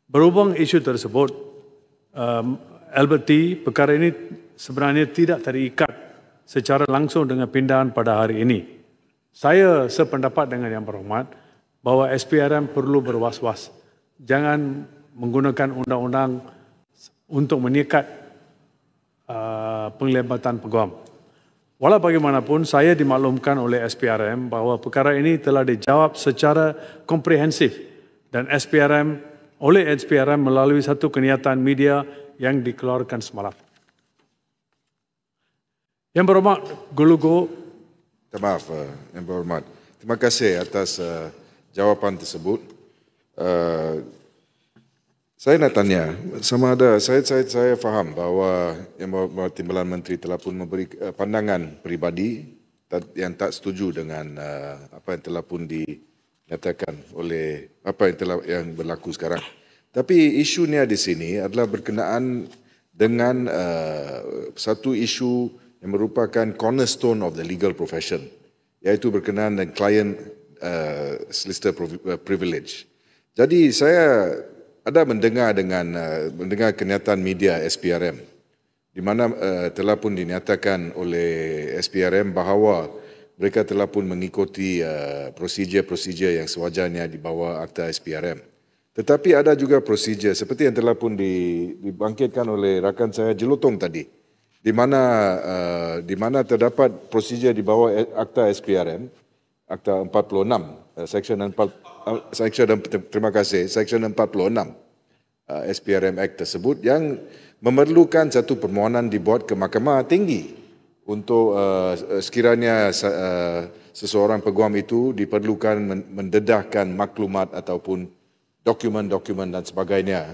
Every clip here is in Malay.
Berhubung isu tersebut, Albert T, perkara ini sebenarnya tidak terikat secara langsung dengan pindahan pada hari ini. Saya sependapat dengan Yang Berhormat bahawa SPRM perlu berwas-was. Jangan menggunakan undang-undang untuk menyekat penglibatan peguam. Walau bagaimanapun, saya dimaklumkan oleh SPRM bahawa perkara ini telah dijawab secara komprehensif dan oleh SPRM melalui satu kenyataan media yang dikeluarkan semalam. Yang Berhormat Gulugo. Maaf, Yang Berhormat. Terima kasih atas jawapan tersebut. Saya nak tanya, sama ada saya faham bahawa Yang Berhormat Timbalan Menteri telah pun memberi pandangan peribadi yang tak setuju dengan apa yang telah pun dinyatakan oleh apa yang berlaku sekarang. Tapi isunya di sini adalah berkenaan dengan satu isu yang merupakan cornerstone of the legal profession, iaitu berkenaan dengan client solicitor privilege. Jadi saya ada mendengar kenyataan media SPRM di mana telah pun dinyatakan oleh SPRM bahawa mereka telah pun mengikuti prosedur-prosedur yang sewajarnya di bawah Akta SPRM. Tetapi ada juga prosedur seperti yang telah pun dibangkitkan oleh rakan saya Jelutong tadi, di mana terdapat prosedur di bawah Akta SPRM, Akta 46, Seksyen 46 SPRM Act tersebut yang memerlukan satu permohonan dibuat ke Mahkamah Tinggi untuk sekiranya seseorang peguam itu diperlukan mendedahkan maklumat ataupun dokumen-dokumen dan sebagainya.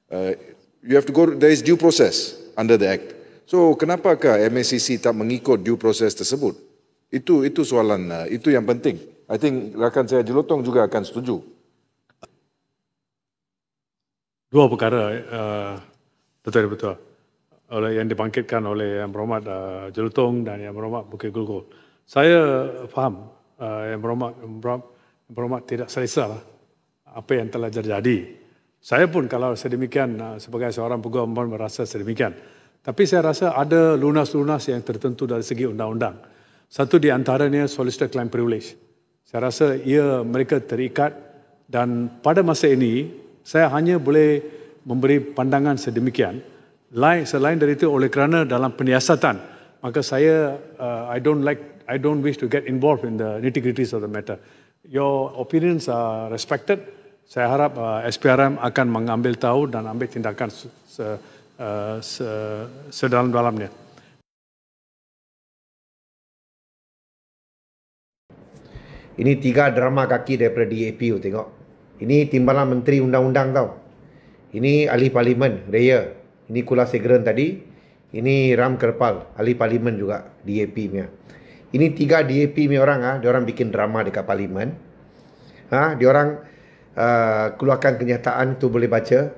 There is due process under the Act. So kenapakah MACC tak mengikut due process tersebut? Itu soalan, itu yang penting. I think rakan saya Jelutong juga akan setuju. Dua perkara betul-betul oleh yang dibangkitkan oleh Yang Berhormat Jelutong dan Yang Berhormat Bukit Gulgul. Saya faham Yang Berhormat tidak selesa apa yang telah terjadi. Saya pun kalau sedemikian sebagai seorang peguam pun merasa sedemikian. Tapi saya rasa ada lunas-lunas yang tertentu dari segi undang-undang. Satu di antaranya solicitor client privilege. Saya rasa mereka terikat dan pada masa ini saya hanya boleh memberi pandangan sedemikian. Selain dari itu oleh kerana dalam penyiasatan, maka saya I don't wish to get involved in the nitty-gritties of the matter. Your opinions are respected. Saya harap SPRM akan mengambil tahu dan ambil tindakan sedalam-dalamnya. Ini 3 drama kaki daripada DAP, tengok. Ini Timbalan Menteri Undang-Undang tau. Ini Ahli Parlimen, Raya. Ini Kula Segeren tadi. Ini Ram Kerpal, Ahli Parlimen juga, DAP punya. Ini 3 DAP punya orang, diorang bikin drama dekat Parlimen. Diorang keluarkan kenyataan tu boleh baca.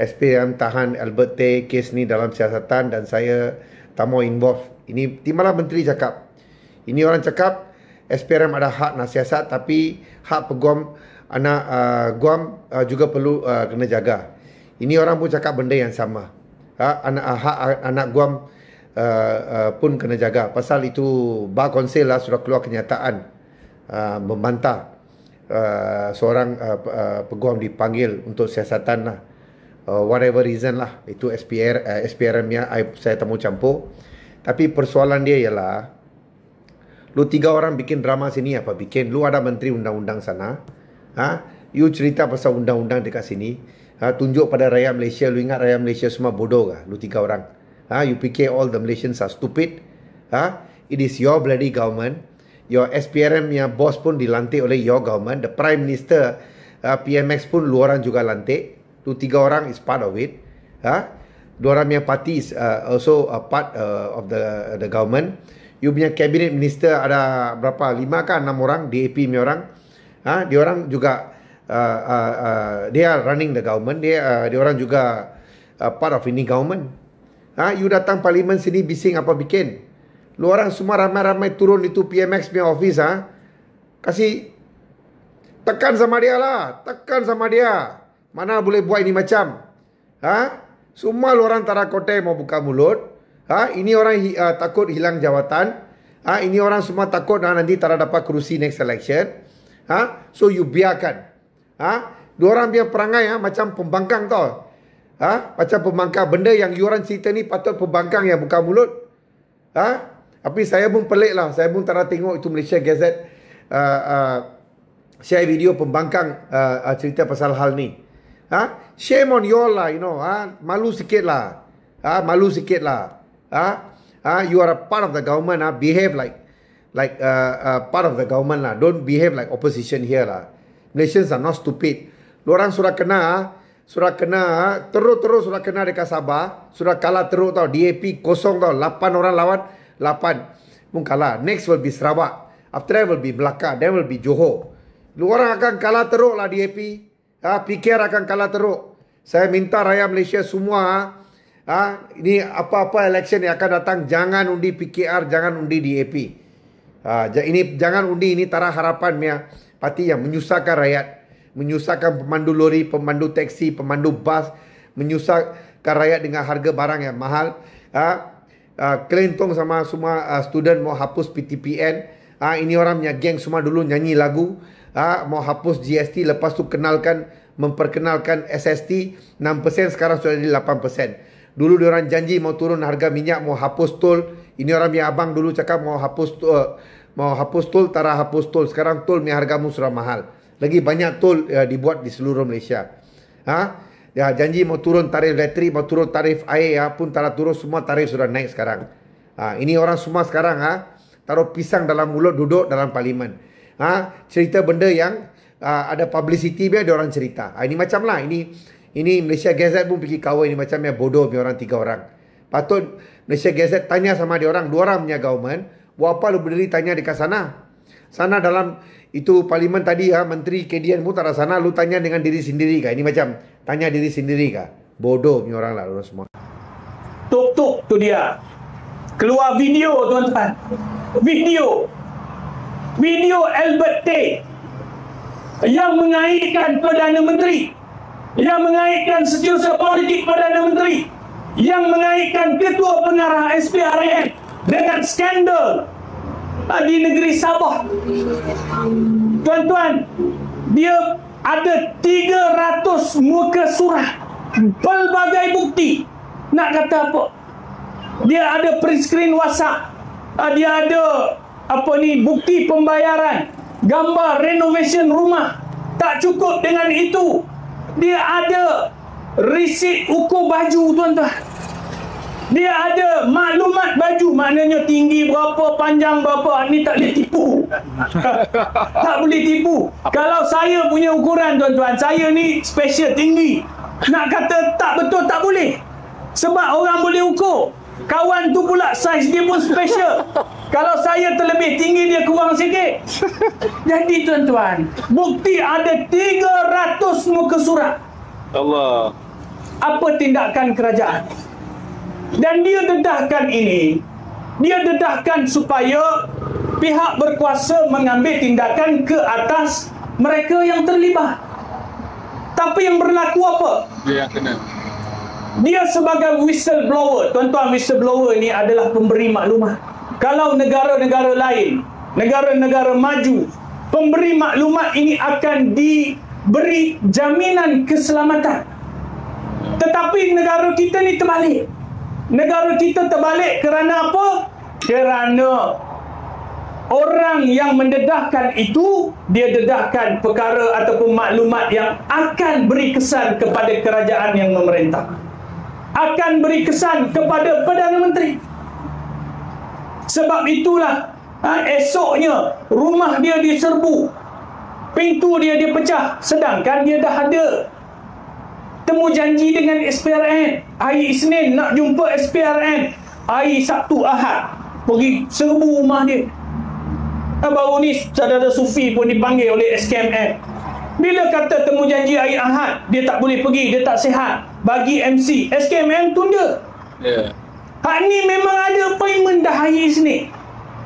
SPM tahan Albert T, kes ni dalam siasatan dan saya tak mau involve. Ini Timbalan Menteri cakap. Ini orang cakap SPRM ada hak nak siasat tapi hak peguam anak guam juga perlu kena jaga. Ini orang pun cakap benda yang sama. Hak anak guam pun kena jaga. Pasal itu Bar Konsel sudah keluar kenyataan membantah seorang peguam dipanggil untuk siasatan lah. Whatever reason lah. Itu SPRM-nya saya tak mau campur. Tapi persoalan dia ialah lu 3 orang bikin drama sini apa bikin? Lu ada menteri undang-undang sana. You cerita pasal undang-undang dekat sini. Tunjuk pada rakyat Malaysia. Lu ingat rakyat Malaysia semua bodoh kah? Lu 3 orang. You fikir all the Malaysians are stupid? It is your bloody government. Your SPRM yang bos pun dilantik oleh your government. The Prime Minister PMX pun lu orang juga lantik. Lu 3 orang is part of it. 2 orang yang party is also a part of the government. You punya cabinet minister ada berapa? 5 ke 6 orang, DAP punya orang. Dia orang juga they are running the government. Dia orang juga part of ini government. You datang parlimen sini bising apa bikin? Lu orang semua ramai-ramai turun itu PMX punya office. Kasih tekan sama dia lah. Tekan sama dia. Mana boleh buat ini macam? Semua orang Tara Kota mau buka mulut. Ini orang takut hilang jawatan. Ini orang semua takut nanti Tara dapat kerusi next election. So you biarkan. Diorang punya perangai macam pembangkang tau. Macam pembangkang. Benda yang you orang cerita ni patut pembangkang yang buka mulut. Tapi saya pun pelik lah. Saya pun Tara tengok itu Malaysia Gazette share video pembangkang cerita pasal hal ni. Shame on you all lah, you know. Malu sikit lah. Malu sikit lah. You are a part of the government. Behave like part of the government lah. Don't behave like opposition here lah. Malaysians are not stupid. Lorang sudah kena terus sudah kena dekat Sabah. Sudah kalah teruk tau. DAP kosong tau. 8 orang lawan 8. Mungkin kalah. Next will be Sarawak. After that will be Melaka. Then will be Johor. Lorang akan kalah teruk lah DAP. PKR akan kalah teruk. Saya minta rakyat Malaysia semua ini apa-apa election yang akan datang, jangan undi PKR, jangan undi DAP. Ini jangan undi, ini Tara Harapan parti yang menyusahkan rakyat, menyusahkan pemandu lori, pemandu taksi, pemandu bas, menyusahkan rakyat dengan harga barang yang mahal. Kelentong sama semua student mau hapus PTPN. Ini orang punya geng semua dulu nyanyi lagu. Mau hapus GST, lepas tu memperkenalkan SST 6%, sekarang sudah jadi 8%. Dulu diorang janji mau turun harga minyak, mau hapus tol. Ini orang punya abang dulu cakap mau hapus tol, Tara hapus tol. Sekarang tol punya hargamu sudah mahal. Lagi banyak tol dibuat di seluruh Malaysia. Janji mau turun tarif elektrik, mau turun tarif air, pun Tara turun, semua tarif sudah naik sekarang. Ini orang semua sekarang taruh pisang dalam mulut, duduk dalam parlimen. Cerita benda yang ada publicity biar dia orang cerita. Ini macam lah. Ini Malaysia Gazette pun pergi kawal ini macam yang bodoh biar orang 3 orang. Patut Malaysia Gazette tanya sama dia orang, 2 orang punya government, buat apa lu berdiri tanya dekat sana? Sana dalam itu parlimen tadi Menteri KDN pun tak ada sana, lu tanya dengan diri sendiri kah? Ini macam tanya diri sendiri kah? Bodoh punya orang lah orang semua. Tuk-tuk tu dia. Keluar video tuan-tuan. Video Albert Tay yang mengaitkan Perdana Menteri, yang mengaitkan setiausaha politik Perdana Menteri, yang mengaitkan Ketua Pengarah SPRM dengan skandal di negeri Sabah. Tuan-tuan, dia ada 300 muka surat, pelbagai bukti. Nak kata apa? Dia ada print screen WhatsApp, dia ada bukti pembayaran, gambar renovation rumah. Tak cukup dengan itu, dia ada resit ukur baju tuan-tuan. Dia ada maklumat baju, maknanya tinggi berapa, panjang berapa. Ni tak boleh tipu. Tak boleh tipu. Kalau saya punya ukuran tuan-tuan, saya ni special tinggi. Nak kata tak betul, tak boleh. Sebab orang boleh ukur. Kawan tu pula saiz dia pun special. Kalau saya terlebih tinggi, dia kurang sikit. Jadi tuan-tuan, bukti ada 300 muka surat. Allah. Apa tindakan kerajaan? Dan dia dedahkan ini, dia dedahkan supaya pihak berkuasa mengambil tindakan ke atas mereka yang terlibat. Tapi yang berlaku apa? Dia yang kena. Dia sebagai whistleblower. Tuan-tuan, whistleblower ini adalah pemberi maklumat. Kalau negara-negara lain, negara-negara maju, pemberi maklumat ini akan diberi jaminan keselamatan. Tetapi negara kita ni terbalik. Negara kita terbalik kerana apa? Kerana orang yang mendedahkan itu, dia dedahkan perkara ataupun maklumat yang akan beri kesan kepada kerajaan yang memerintah, akan beri kesan kepada Perdana Menteri. Sebab itulah esoknya rumah dia diserbu, pintu dia dipecah, sedangkan dia dah ada temu janji dengan SPRM. Hari Isnin nak jumpa SPRM, hari Sabtu Ahad pergi serbu rumah dia. Baru ni saudara Sufi pun dipanggil oleh SKMM. Bila kata temu janji hari Ahad, dia tak boleh pergi, dia tak sihat, bagi MC, SKMM tunda. Hak ni memang ada appointment dah hari Isnin,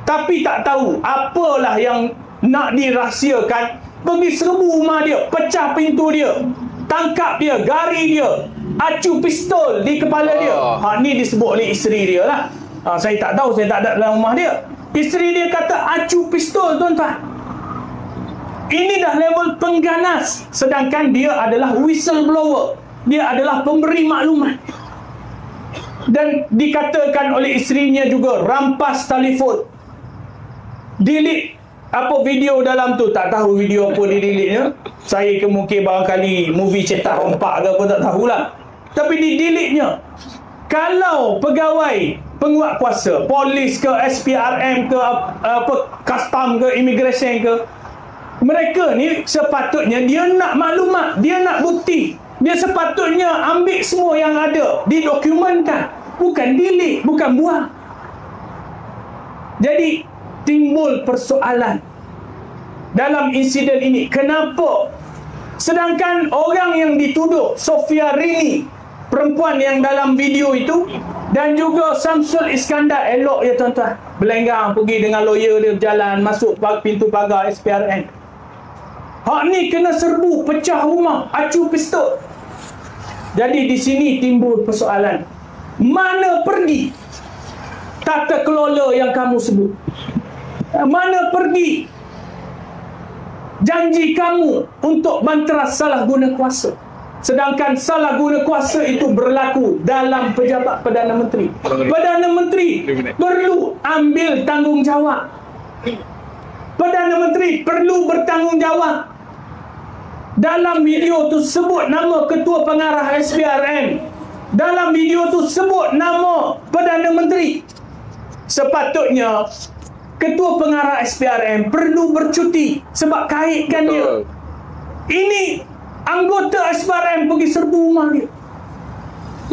tapi tak tahu apalah yang nak dirahsiakan. Pergi serbu rumah dia, pecah pintu dia, tangkap dia, gari dia, acu pistol di kepala dia. Ni disebut oleh isteri dia lah. Saya tak tahu, saya tak ada dalam rumah dia. Isteri dia kata acu pistol, tuan-tuan. Ini dah level pengganas. Sedangkan dia adalah whistleblower. Dia adalah pemberi maklumat. Dan dikatakan oleh isterinya juga rampas telefon, delete apa video dalam tu. Tak tahu video apa di delete-nya. Saya ke mungkin barangkali movie cetak rompak ke apa, tak tahulah. Tapi di delete-nya. Kalau pegawai penguat kuasa, polis ke, SPRM ke, apa, custom ke, immigration ke, mereka ni sepatutnya dia nak maklumat, dia nak bukti. Dia sepatutnya ambil semua yang ada, didokumenkan, bukan delete, bukan buang. Jadi timbul persoalan dalam insiden ini. Kenapa? Sedangkan orang yang dituduh, Sofia Rini, perempuan yang dalam video itu, dan juga Samsul Iskandar, elok ya tuan-tuan, berlenggang pergi dengan lawyer dia berjalan masuk pintu pagar SPRN. Hak ni kena serbu, pecah rumah, acu pistol. Jadi di sini timbul persoalan. Mana pergi tata kelola yang kamu sebut? Mana pergi janji kamu untuk banteras salah guna kuasa? Sedangkan salah guna kuasa itu berlaku dalam pejabat Perdana Menteri. Perdana Menteri perlu ambil tanggungjawab. Perdana Menteri perlu bertanggungjawab. Dalam video tu sebut nama Ketua Pengarah SPRM. Dalam video tu sebut nama Perdana Menteri. Sepatutnya Ketua Pengarah SPRM perlu bercuti sebab kaitkan dia. Ini anggota SPRM pergi serbu rumah dia.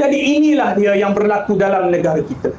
Jadi inilah dia yang berlaku dalam negara kita.